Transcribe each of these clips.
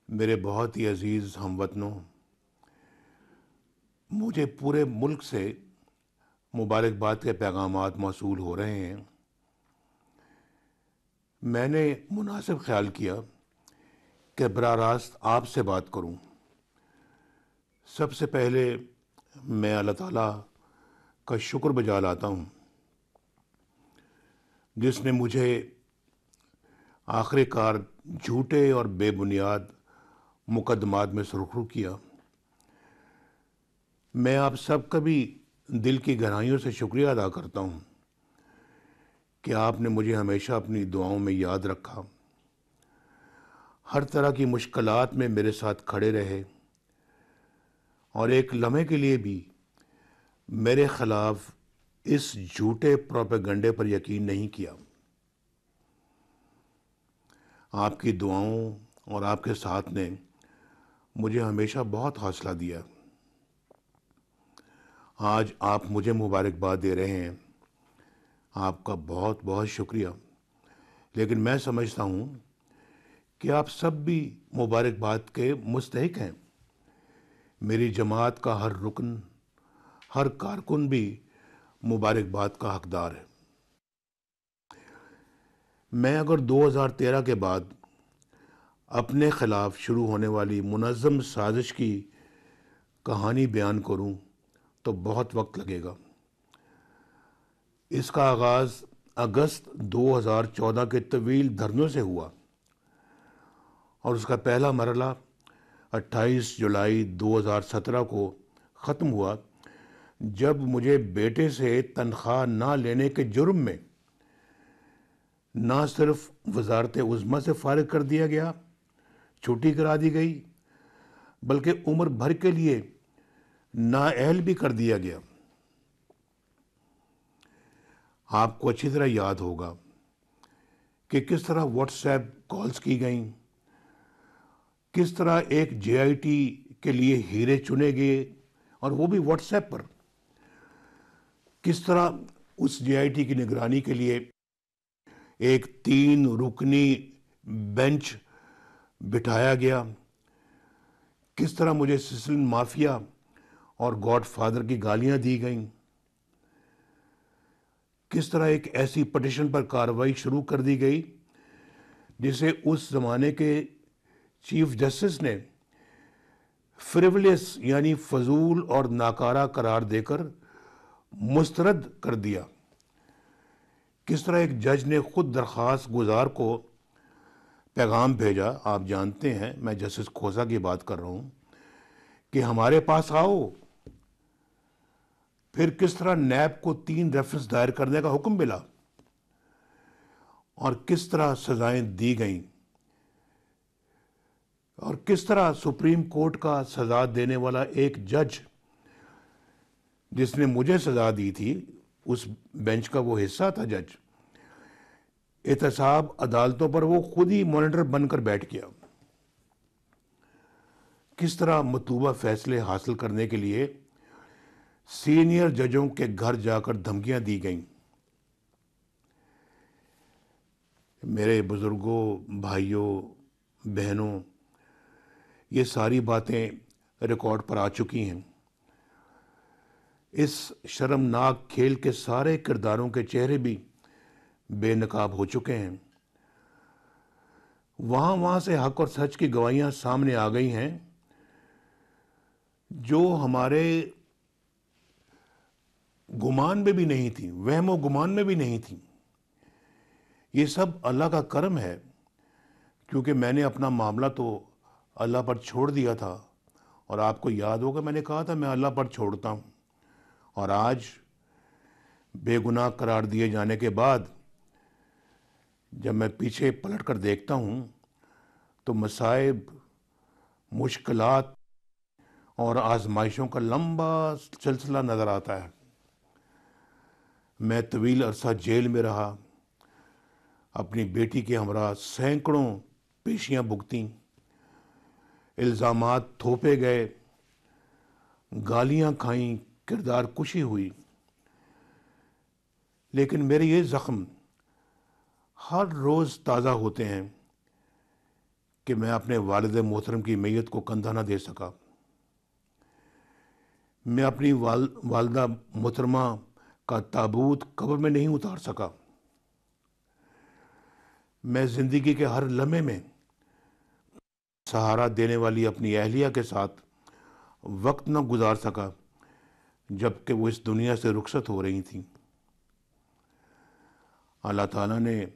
मेरे बहुत ही अजीज़ हमवतनों, मुझे पूरे मुल्क से मुबारकबाद के पैगामात मौसूल हो रहे हैं। मैंने मुनासिब ख्याल किया कि बराह रास्त आपसे बात करूं। सबसे पहले मैं अल्लाह ताला का शुक्र बजा लाता हूं, जिसने मुझे आखिरकार झूठे और बेबुनियाद मुकदमात में सुरखरू किया। मैं आप सबका भी दिल की गहराइयों से शुक्रिया अदा करता हूं कि आपने मुझे हमेशा अपनी दुआओं में याद रखा, हर तरह की मुश्किलात में मेरे साथ खड़े रहे और एक लम्हे के लिए भी मेरे खिलाफ इस झूठे प्रोपेगंडे पर यकीन नहीं किया। आपकी दुआओं और आपके साथ ने मुझे हमेशा बहुत हौसला दिया। आज आप मुझे मुबारकबाद दे रहे हैं, आपका बहुत बहुत शुक्रिया। लेकिन मैं समझता हूँ कि आप सब भी मुबारकबाद के मुस्तहिक हैं। मेरी जमात का हर रुकन, हर कारकुन भी मुबारकबाद का हकदार है। मैं अगर 2013 के बाद अपने खिलाफ शुरू होने वाली मुनज़्ज़म साजिश की कहानी बयान करूं तो बहुत वक्त लगेगा। इसका आगाज़ अगस्त 2014 के तवील धरनों से हुआ और उसका पहला मरला 28 जुलाई 2017 को ख़त्म हुआ, जब मुझे बेटे से तनख्वाह ना लेने के जुर्म में ना सिर्फ वजारत उज़्मा से फारिग कर दिया गया, छुट्टी करा दी गई, बल्कि उम्र भर के लिए नाअहल भी कर दिया गया। आपको अच्छी तरह याद होगा कि किस तरह व्हाट्सएप कॉल्स की गई, किस तरह एक जेआईटी के लिए हीरे चुने गए और वो भी व्हाट्सएप पर। किस तरह उस जेआईटी की निगरानी के लिए एक 3 रुकनी बेंच बिठाया गया। किस तरह मुझे सिसिलियन माफिया और गॉडफादर की गालियां दी गईं। किस तरह एक ऐसी पटिशन पर कार्रवाई शुरू कर दी गई जिसे उस जमाने के चीफ जस्टिस ने फ्रिवलेस यानी फजूल और नाकारा करार देकर मुस्तरद कर दिया। किस तरह एक जज ने खुद दरख्वास्त गुजार को पैगाम भेजा, आप जानते हैं मैं जस्टिस खोसा की बात कर रहा हूं, कि हमारे पास आओ। फिर किस तरह नैब को 3 रेफरेंस दायर करने का हुक्म मिला और किस तरह सजाएं दी गईं और किस तरह सुप्रीम कोर्ट का सजा देने वाला एक जज, जिसने मुझे सजा दी थी, उस बेंच का वो हिस्सा था जज, एहतसाब अदालतों पर वो खुद ही मॉनिटर बनकर बैठ गया। किस तरह मतलूबा फैसले हासिल करने के लिए सीनियर जजों के घर जाकर धमकियां दी गईं। मेरे बुजुर्गों, भाइयों, बहनों, ये सारी बातें रिकॉर्ड पर आ चुकी हैं। इस शर्मनाक खेल के सारे किरदारों के चेहरे भी बेनकाब हो चुके हैं। वहां से हक और सच की गवाहियां सामने आ गई हैं, जो हमारे गुमान में भी नहीं थी, वहमो गुमान में भी नहीं थी। ये सब अल्लाह का करम है, क्योंकि मैंने अपना मामला तो अल्लाह पर छोड़ दिया था। और आपको याद होगा मैंने कहा था मैं अल्लाह पर छोड़ता हूँ। और आज बेगुनाह करार दिए जाने के बाद जब मैं पीछे पलट कर देखता हूँ तो मसाइब, मुश्किलात और आजमाइशों का लंबा सिलसिला नज़र आता है। मैं तवील अरसा जेल में रहा, अपनी बेटी के हमरा सैकड़ों पेशियां भुगतीं, इल्ज़ामात थोपे गए, गालियां खाईं, किरदार कुशी हुई। लेकिन मेरे ये ज़ख्म हर रोज़ ताज़ा होते हैं कि मैं अपने वालिद मोहतरम की मैयत को कंधा ना दे सका। मैं अपनी वालदा मोहतरमा का ताबूत कब्र में नहीं उतार सका। मैं ज़िंदगी के हर लम्हे में सहारा देने वाली अपनी अहलिया के साथ वक्त न गुजार सका जबकि वो इस दुनिया से रुखसत हो रही थी। अल्लाह ताला ने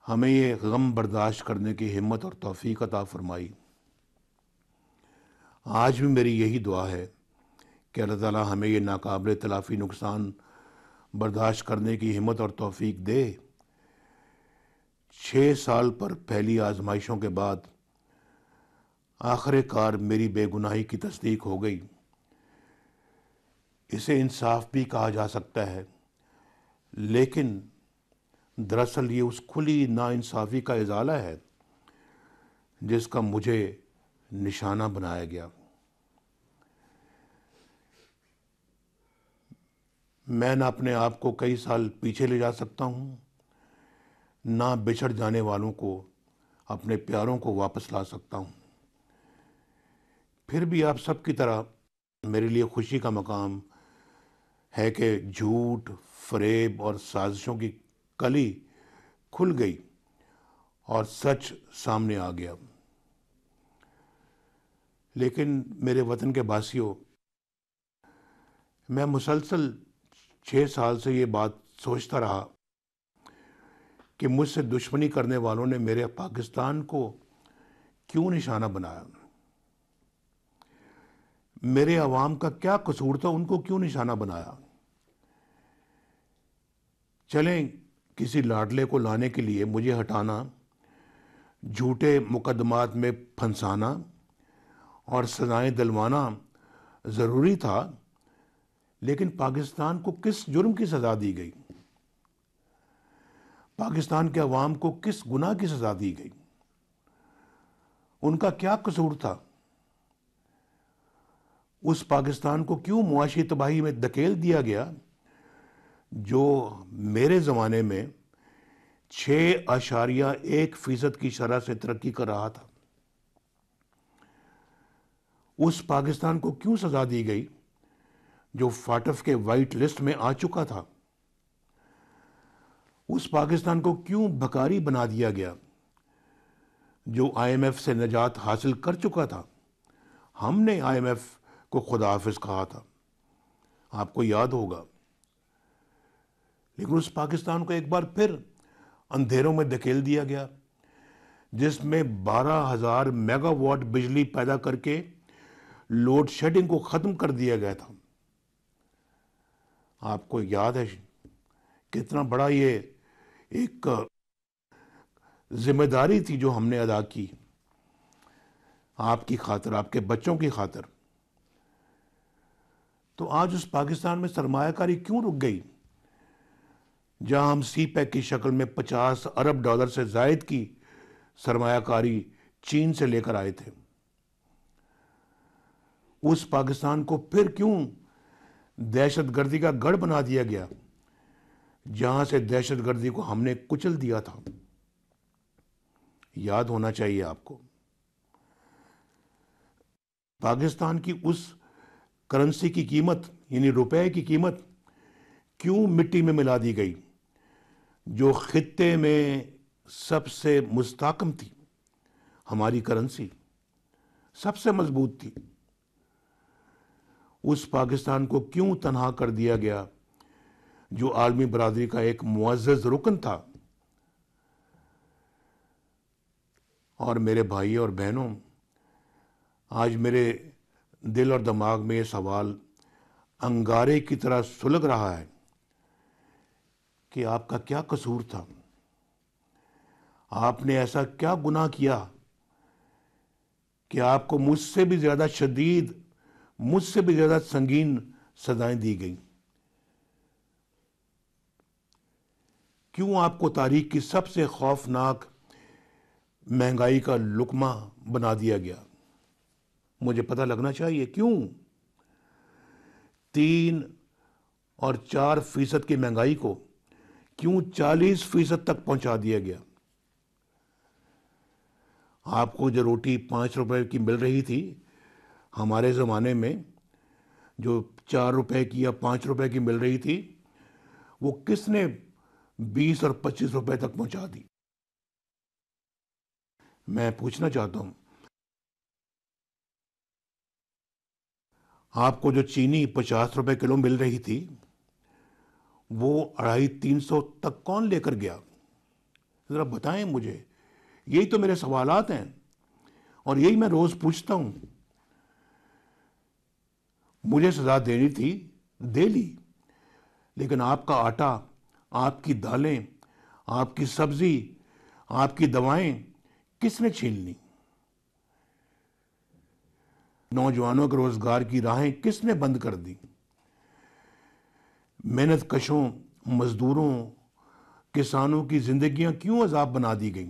हमें ये गम बर्दाश्त करने की हिम्मत और तौफीक अता फरमाई। आज भी मेरी यही दुआ है कि अल्लाह ताला हमें ये नाकाबिल तलाफ़ी नुकसान बर्दाश्त करने की हिम्मत और तौफीक दे। 6 साल पर पहली आजमाइशों के बाद आखिरकार मेरी बेगुनाही की तस्दीक हो गई। इसे इंसाफ भी कहा जा सकता है, लेकिन दरअसल ये उस खुली नाइंसाफ़ी का इजाला है जिसका मुझे निशाना बनाया गया। मैं ना अपने आप को कई साल पीछे ले जा सकता हूँ, ना बिछड़ जाने वालों को अपने प्यारों को वापस ला सकता हूँ। फिर भी आप सब की तरह मेरे लिए खुशी का मकाम है कि झूठ, फरेब और साजिशों की कली खुल गई और सच सामने आ गया। लेकिन मेरे वतन के वासियों, मैं मुसलसल 6 साल से ये बात सोचता रहा कि मुझसे दुश्मनी करने वालों ने मेरे पाकिस्तान को क्यों निशाना बनाया। मेरे अवाम का क्या कसूर था, उनको क्यों निशाना बनाया। चलें, किसी लाडले को लाने के लिए मुझे हटाना, झूठे मुकदमात में फंसाना और सजाएं दिलवाना ज़रूरी था, लेकिन पाकिस्तान को किस जुर्म की सज़ा दी गई? पाकिस्तान के अवाम को किस गुनाह की सज़ा दी गई? उनका क्या कसूर था? उस पाकिस्तान को क्यों मुआशी तबाही में धकेल दिया गया जो मेरे ज़माने में 6.1% की शरह से तरक्की कर रहा था? उस पाकिस्तान को क्यों सज़ा दी गई जो फाटफ के वाइट लिस्ट में आ चुका था? उस पाकिस्तान को क्यों भकारी बना दिया गया जो IMF से निजात हासिल कर चुका था? हमने IMF को खुदा हाफिज कहा था, आपको याद होगा। लेकिन उस पाकिस्तान को एक बार फिर अंधेरों में धकेल दिया गया जिसमें 12,000 मेगावाट बिजली पैदा करके लोड शेडिंग को ख़त्म कर दिया गया था। आपको याद है कितना बड़ा ये एक जिम्मेदारी थी जो हमने अदा की आपकी खातिर, आपके बच्चों की खातिर। तो आज उस पाकिस्तान में सरमायाकारी क्यों रुक गई जहां हम CPEC की शक्ल में 50 अरब डॉलर से जायद की सरमायाकारी चीन से लेकर आए थे? उस पाकिस्तान को फिर क्यों दहशतगर्दी का गढ़ बना दिया गया जहां से दहशतगर्दी को हमने कुचल दिया था? याद होना चाहिए आपको। पाकिस्तान की उस करेंसी की कीमत यानी रुपए की कीमत क्यों मिट्टी में मिला दी गई जो खित्ते में सबसे मुस्तहकम थी? हमारी करेंसी सबसे मजबूत थी। उस पाकिस्तान को क्यों तनहा कर दिया गया जो आलमी बरादरी का एक मुअज़्ज़ज़ रुकन था? और मेरे भाई और बहनों, आज मेरे दिल और दिमाग में ये सवाल अंगारे की तरह सुलग रहा है कि आपका क्या कसूर था? आपने ऐसा क्या गुनाह किया कि आपको मुझसे भी ज़्यादा शदीद, मुझसे भी ज़्यादा संगीन सजाएं दी गई? क्यों आपको तारीख की सबसे खौफनाक महंगाई का लुकमा बना दिया गया? मुझे पता लगना चाहिए क्यों 3 और 4% की महंगाई को क्यों 40% तक पहुंचा दिया गया? आपको जो रोटी 5 रुपए की मिल रही थी हमारे ज़माने में, जो 4 रुपए की या 5 रुपए की मिल रही थी, वो किसने 20 और 25 रुपए तक पहुंचा दी? मैं पूछना चाहता हूं, आपको जो चीनी 50 रुपए किलो मिल रही थी, वो 250-300 तक कौन लेकर गया? जरा बताएं मुझे। यही तो मेरे सवालात हैं और यही मैं रोज पूछता हूं। मुझे सजा देनी थी, दे ली, लेकिन आपका आटा, आपकी दालें, आपकी सब्जी, आपकी दवाएं किसने छीन ली? नौजवानों के रोजगार की राहें किसने बंद कर दी? मेहनत कशों, मजदूरों, किसानों की जिंदगियां क्यों अजाब बना दी गई?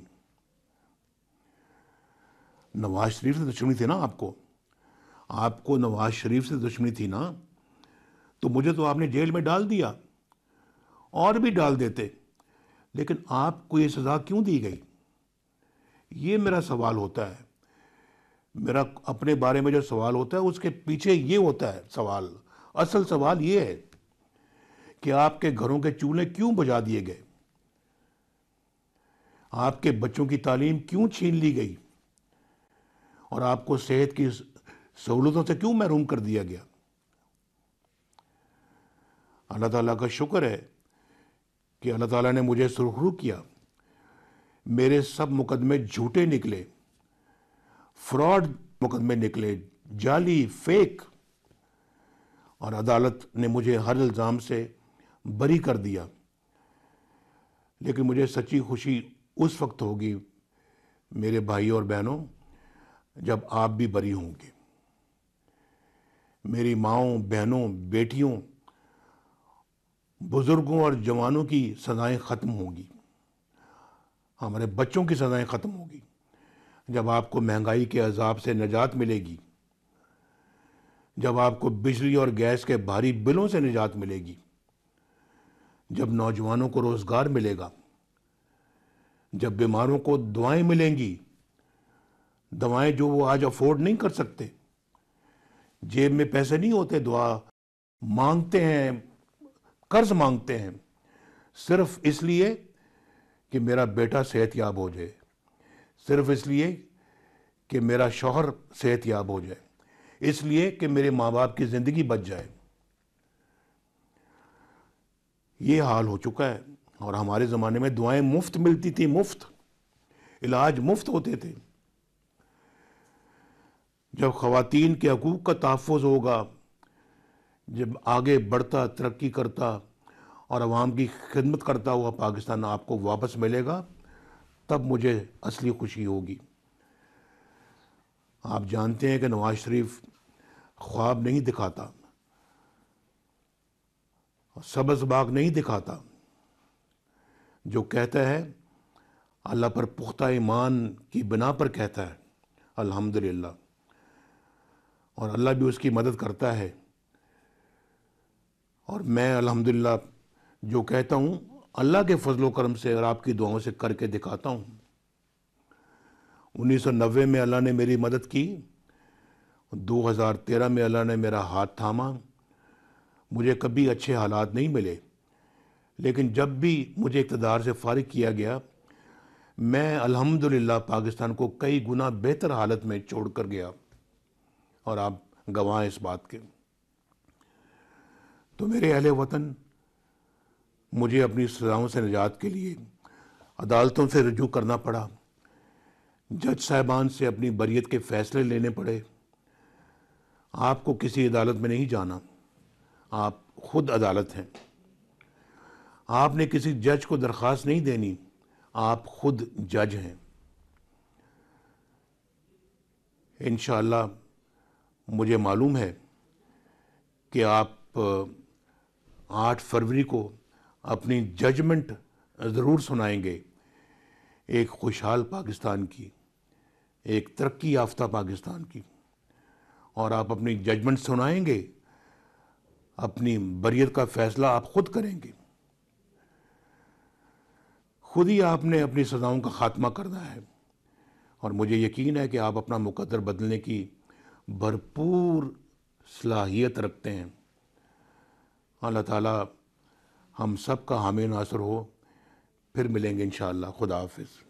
नवाज शरीफ से दुश्मनी थी ना आपको? आपको नवाज शरीफ से दुश्मनी थी ना? तो मुझे तो आपने जेल में डाल दिया, और भी डाल देते, लेकिन आपको ये सजा क्यों दी गई? ये मेरा सवाल होता है। मेरा अपने बारे में जो सवाल होता है उसके पीछे ये होता है सवाल। असल सवाल ये है कि आपके घरों के चूल्हे क्यों बुझा दिए गए? आपके बच्चों की तालीम क्यों छीन ली गई? और आपको सेहत की सहूलतों से क्यों महरूम कर दिया गया? अल्लाह ताला का शुक्र है कि अल्लाह ताला ने मुझे सुरखरू किया। मेरे सब मुकदमे झूठे निकले, फ्रॉड मुकदमे निकले, जाली, फेक, और अदालत ने मुझे हर इल्ज़ाम से बरी कर दिया। लेकिन मुझे सच्ची खुशी उस वक्त होगी मेरे भाई और बहनों, जब आप भी बरी होंगे। मेरी माँओं, बहनों, बेटियों, बुजुर्गों और जवानों की सजाएं ख़त्म होंगी। हमारे बच्चों की सजाएं ख़त्म होगी। जब आपको महंगाई के अजाब से निजात मिलेगी, जब आपको बिजली और गैस के भारी बिलों से निजात मिलेगी, जब नौजवानों को रोजगार मिलेगा, जब बीमारों को दवाएं मिलेंगी, दवाएं जो वो आज अफोर्ड नहीं कर सकते, जेब में पैसे नहीं होते, दवा मांगते हैं, कर्ज मांगते हैं, सिर्फ इसलिए कि मेरा बेटा सेहतयाब हो जाए, सिर्फ इसलिए कि मेरा शौहर सेहतयाब हो जाए, इसलिए कि मेरे माँ बाप की ज़िंदगी बच जाए। ये हाल हो चुका है। और हमारे ज़माने में दुआएं मुफ्त मिलती थी, मुफ्त इलाज मुफ्त होते थे। जब ख़वातीन के हकूक़ का तहफ़्फ़ुज़ होगा, जब आगे बढ़ता, तरक्की करता और आवाम की खिदमत करता हुआ पाकिस्तान आपको वापस मिलेगा, तब मुझे असली खुशी होगी। आप जानते हैं कि नवाज शरीफ ख्वाब नहीं दिखाता, सब्ज़ बाग नहीं दिखाता। जो कहता है अल्लाह पर पुख्ता ईमान की बिना पर कहता है अल्हम्दुलिल्लाह, और अल्लाह भी उसकी मदद करता है। और मैं अल्हम्दुलिल्लाह जो कहता हूँ अल्लाह के फजलो करम से और आपकी दुआओं से करके दिखाता हूँ। 1990 में अल्लाह ने मेरी मदद की, 2013 में अल्लाह ने मेरा हाथ थामा। मुझे कभी अच्छे हालात नहीं मिले, लेकिन जब भी मुझे इक़्तिदार से फारिग किया गया, मैं अल्हम्दुलिल्लाह पाकिस्तान को कई गुना बेहतर हालत में छोड़ कर गया, और आप गवाह हैं इस बात के। तो मेरे अहले वतन, मुझे अपनी सज़ाओं से निजात के लिए अदालतों से रुजू करना पड़ा, जज साहिबान से अपनी बरियत के फ़ैसले लेने पड़े। आपको किसी अदालत में नहीं जाना, आप खुद अदालत हैं। आपने किसी जज को दरख्वास्त नहीं देनी, आप खुद जज हैं। इंशाअल्लाह मुझे मालूम है कि आप 8 फरवरी को अपनी जजमेंट ज़रूर सुनाएंगे, एक खुशहाल पाकिस्तान की, एक तरक्की याफ्ता पाकिस्तान की। और आप अपनी जजमेंट सुनाएंगे, अपनी बरियत का फ़ैसला आप खुद करेंगे। खुद ही आपने अपनी सज़ाओं का ख़ात्मा करना है, और मुझे यकीन है कि आप अपना मुकद्दर बदलने की भरपूर सलाहियत रखते हैं। अल्लाह ताला हम सब का हामी नासर हो। फिर मिलेंगे इंशाअल्लाह। खुदा हाफिज़।